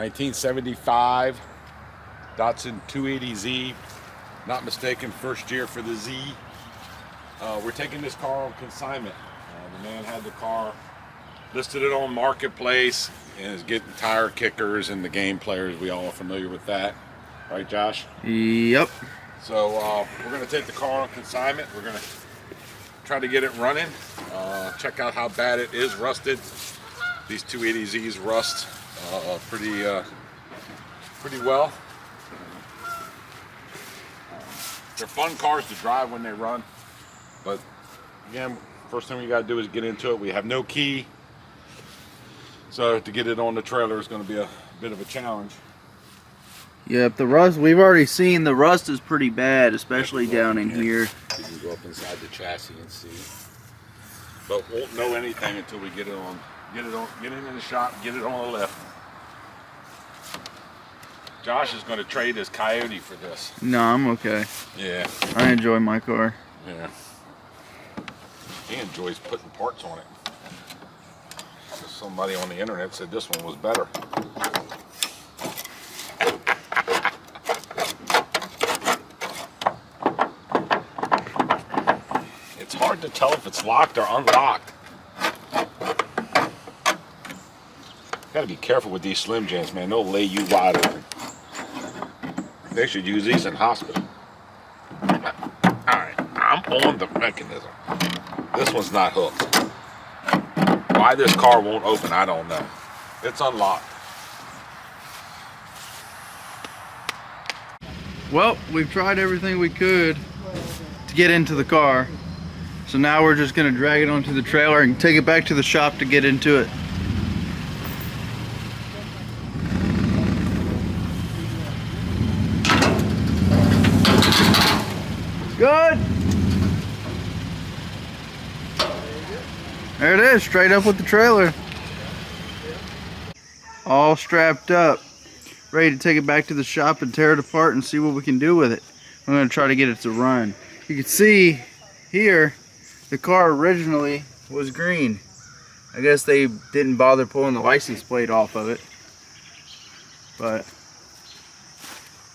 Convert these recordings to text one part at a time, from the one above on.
1975 Datsun 280Z. Not mistaken, first year for the Z. We're taking this car on consignment. The man had the car, listed it on Marketplace, and is getting tire kickers and the game players. We all are familiar with that. Right, Josh? Yep. So we're going to take the car on consignment. We're going to try to get it running. Check out how bad it is rusted. These 280Zs rust pretty well. They're fun cars to drive when they run, but again, first thing we got to do is get into it. We have no key, so to get it on the trailer is going to be a bit of a challenge. Yep, the rust, we've already seen the rust is pretty bad, especially down in here. You can go up inside the chassis and see, but won't know anything until we get it in the shop, get it on the lift. Josh is going to trade his Coyote for this. No, I'm okay. Yeah. I enjoy my car. Yeah. He enjoys putting parts on it. Somebody on the internet said this one was better. It's hard to tell if it's locked or unlocked. Gotta be careful with these Slim Jims, man. They'll lay you wide open. They should use these in hospital. Alright, I'm on the mechanism. This one's not hooked. Why this car won't open, I don't know. It's unlocked. Well, we've tried everything we could to get into the car. So now we're just gonna drag it onto the trailer and take it back to the shop to get into it. Good. There it is, straight up with the trailer. All strapped up. Ready to take it back to the shop and tear it apart and see what we can do with it. I'm going to try to get it to run. You can see here, the car originally was green. I guess they didn't bother pulling the license plate off of it. But,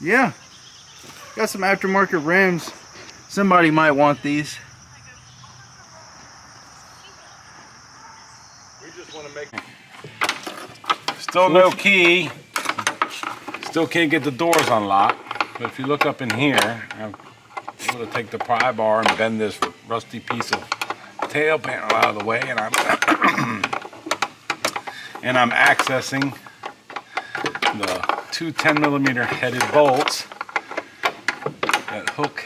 yeah. Got some aftermarket rims. Somebody might want these. We just want to make... Still no key. Still can't get the doors unlocked. But if you look up in here, I'm able to take the pry bar and bend this rusty piece of tail panel out of the way, and I'm accessing the two 10mm headed bolts that hook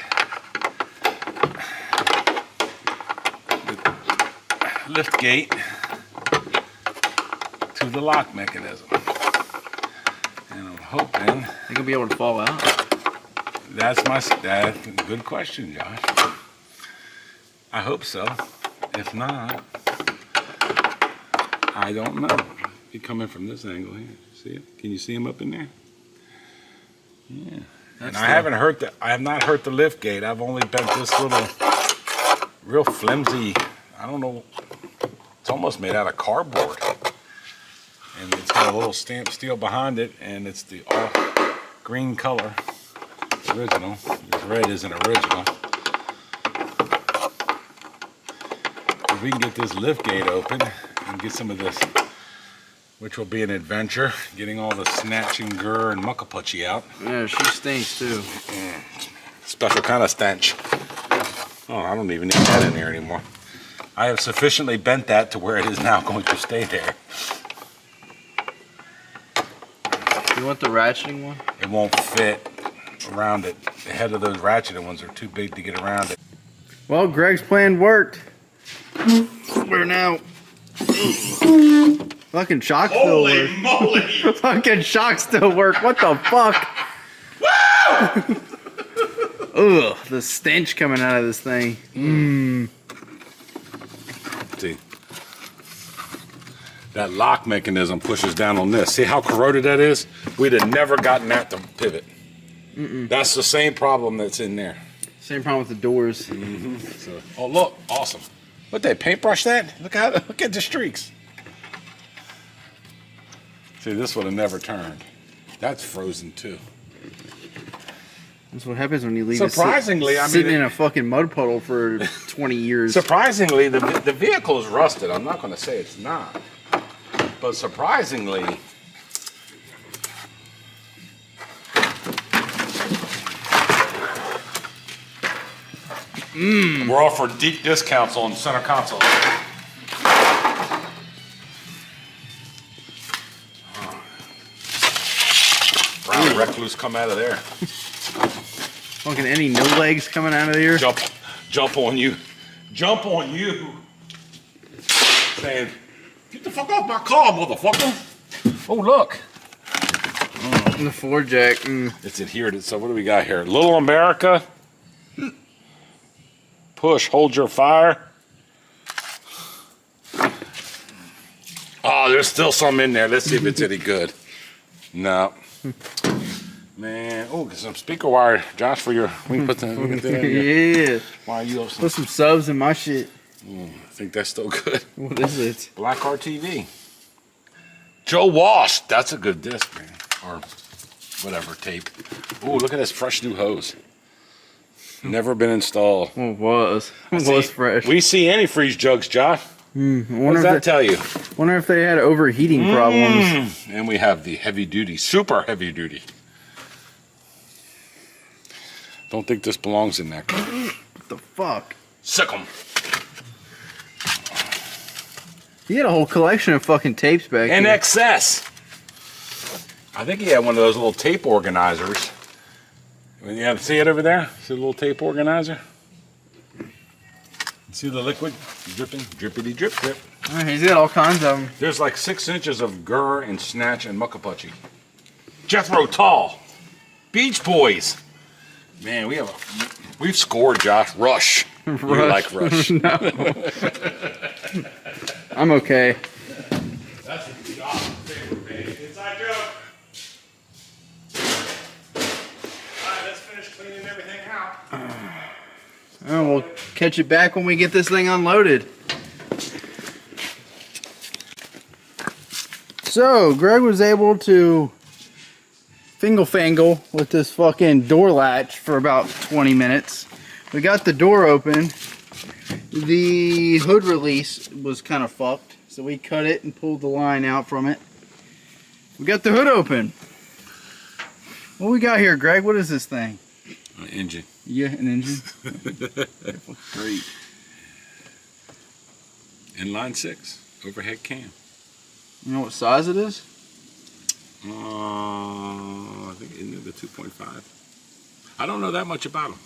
the lift gate to the lock mechanism. And I'm hoping They're gonna be able to fall out. that's good question, Josh. I hope so. If not, I don't know. He coming from this angle here. See it? Can you see him up in there? Yeah. And I have not hurt the lift gate. I've only bent this little real flimsy, I don't know, it's almost made out of cardboard. And it's got a little stamped steel behind it, and it's the all green color, original. This red isn't original. If we can get this lift gate open and get some of this, which will be an adventure, getting all the snatch and gur and muckapuchie out. Yeah, she stinks too. Special kind of stench. Oh, I don't even need that in there anymore. I have sufficiently bent that to where it is now going to stay there. You want the ratcheting one? It won't fit around it. The head of those ratcheted ones are too big to get around it. Well, Greg's plan worked. We're now. Fucking shocks still work. Holy moly! Fucking shocks still work. What the fuck? Woo! Ugh, the stench coming out of this thing. Mmm. See, that lock mechanism pushes down on this. See how corroded that is? We'd have never gotten that to pivot. That's the same problem that's in there. Same problem with the doors. So, oh look, awesome. What, they paintbrush that? Look at the streaks. See, this would have never turned. That's frozen too. That's what happens when you leave Surprisingly, it sitting in a fucking mud puddle for 20 years. Surprisingly, the vehicle is rusted. I'm not going to say it's not. But surprisingly, we're offering deep discounts on center console. Brown recluse come out of there. Fucking any no legs coming out of here. Jump on you. Jump on you. Saying, get the fuck off my car, motherfucker. Oh, look. The floor jack. It's adhered. So what do we got here? Little America. Push, hold your fire. Oh, there's still some in there. Let's see if it's any good. No. Man, oh, get some speaker wire, Josh, for your. We can put that. We can do that Yeah. Why you Put some subs in my shit. I think that's still good. What is it? Black Car TV. Joe Walsh. That's a good disc, man. Or whatever tape. Oh, look at this fresh new hose. Never been installed. Well, it was. It was fresh. We see antifreeze jugs, Josh. What does that tell you? Wonder if they had overheating problems. And we have the heavy duty, super heavy duty. Don't think this belongs in there. What the fuck? Sick 'em. He had a whole collection of fucking tapes back In here. excess. I think he had one of those little tape organizers. Yeah, see it over there? See the little tape organizer? See the liquid dripping? Drippity drip drip. Alright, he's got all kinds of them. There's like 6 inches of Gurr and Snatch and Muckapuchee. Jethro Tull. Beach Boys. Man, we've scored, Josh. Rush. You like Rush. No. I'm okay. That's Josh's favorite band. Inside joke. Alright, let's finish cleaning everything out. Oh, we'll catch it back when we get this thing unloaded. So, Greg was able to fingle with this fucking door latch for about 20 minutes. We got the door open. The hood release was kind of fucked, so we cut it and pulled the line out from it. We got the hood open. What we got here, Greg? What is this thing? An engine. Yeah, an engine. Great. Inline 6. Overhead cam. You know what size it is? I think isn't it the 2.5? I don't know that much about them.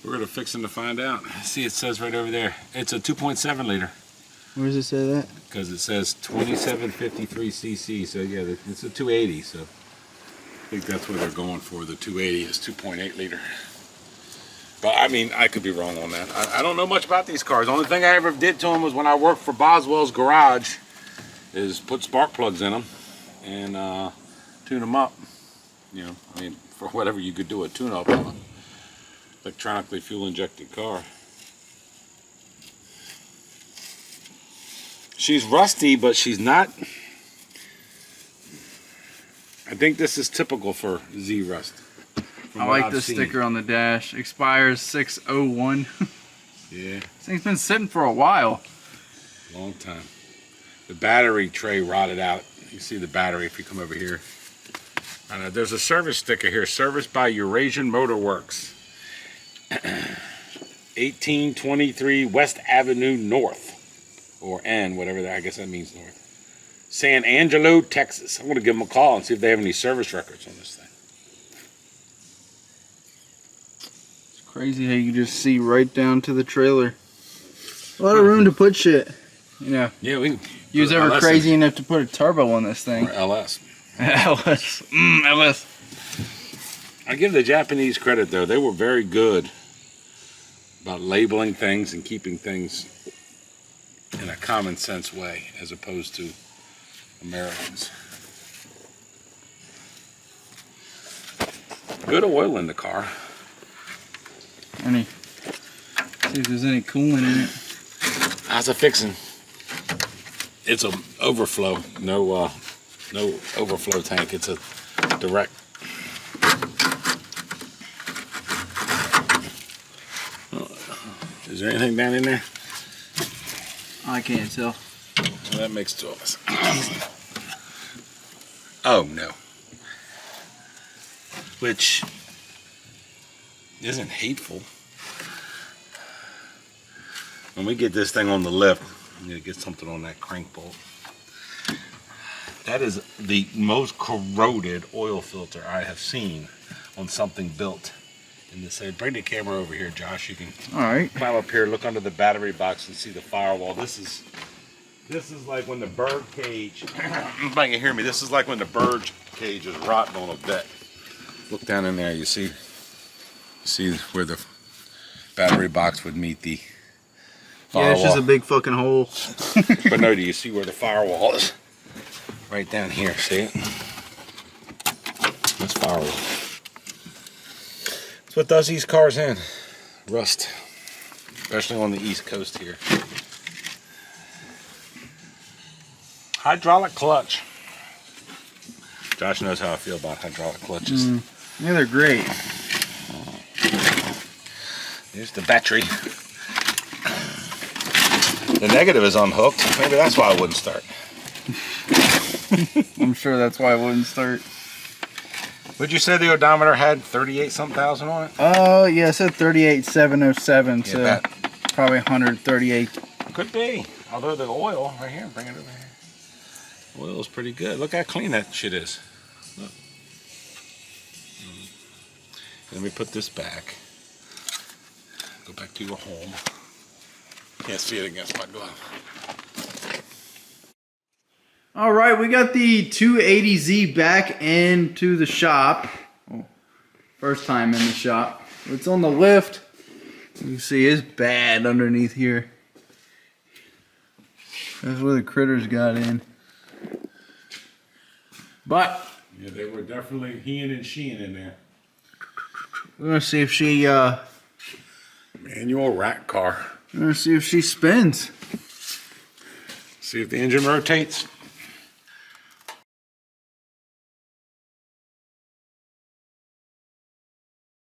We're gonna fix them to find out. See, it says right over there. It's a 2.7 liter. Where does it say that? Because it says 2753 cc. So yeah, it's a 280. So I think that's what they're going for. The 280 is 2.8 liter. But I mean, I could be wrong on that. I don't know much about these cars. The only thing I ever did to them was when I worked for Boswell's Garage, is put spark plugs in them and tune them up. You know, I mean, for whatever you could do a tune-up on an electronically fuel-injected car. She's rusty, but she's not. I think this is typical for Z rust. I like this sticker on the dash. Expires 6/01. Yeah. This thing's been sitting for a while. Long time. The battery tray rotted out. You see the battery if you come over here. There's a service sticker here. Serviced by Eurasian Motor Works. 1823 West Avenue North. Or N, whatever that, I guess that means north. San Angelo, Texas. I'm going to give them a call and see if they have any service records on this thing. It's crazy how you just see right down to the trailer. A lot of room to put shit. You know. Yeah, we. You was ever crazy enough to put a turbo on this thing? Or LS. LS. LS. I give the Japanese credit though. They were very good about labeling things and keeping things in a common sense way as opposed to Americans. Good oil in the car. See if there's any coolant in it. How's it fixing? It's a overflow. No No overflow tank. It's a direct. Is there anything down in there? I can't tell. Well, that makes two of us. Oh no. Which isn't hateful. When we get this thing on the lift, I'm gonna get something on that crank bolt. That is the most corroded oil filter I have seen on something built in this area. Bring the camera over here, Josh. You can Alright. climb up here, look under the battery box and see the firewall. This is like when the bird cage, nobody can hear me, this is like when the bird cage is rotting on a bed. Look down in there, you see where the battery box would meet the firewall. Yeah, it's just a big fucking hole. But no, do you see where the firewall is? Right down here, see it? That's firewall. That's what does these cars in. Rust. Especially on the East Coast here. Hydraulic clutch. Josh knows how I feel about hydraulic clutches. Yeah, they're great. There's the battery. The negative is unhooked. Maybe that's why I wouldn't start. I'm sure that's why I wouldn't start. Would you say the odometer had 38-something thousand on it? Oh, yeah, it said 38,707, so that probably 138. could be. Although the oil, right here, bring it over here. Oil is pretty good. Look how clean that shit is. Look. Let me put this back. Go back to your home. Can't see it against my glove. All right, we got the 280Z back into the shop. Oh, first time in the shop. It's on the lift. You can see it's bad underneath here. That's where the critters got in. But Yeah, they were definitely heeing and sheeing in there. we're gonna see if she Manual rack car. we're gonna see if she spins. See if the engine rotates.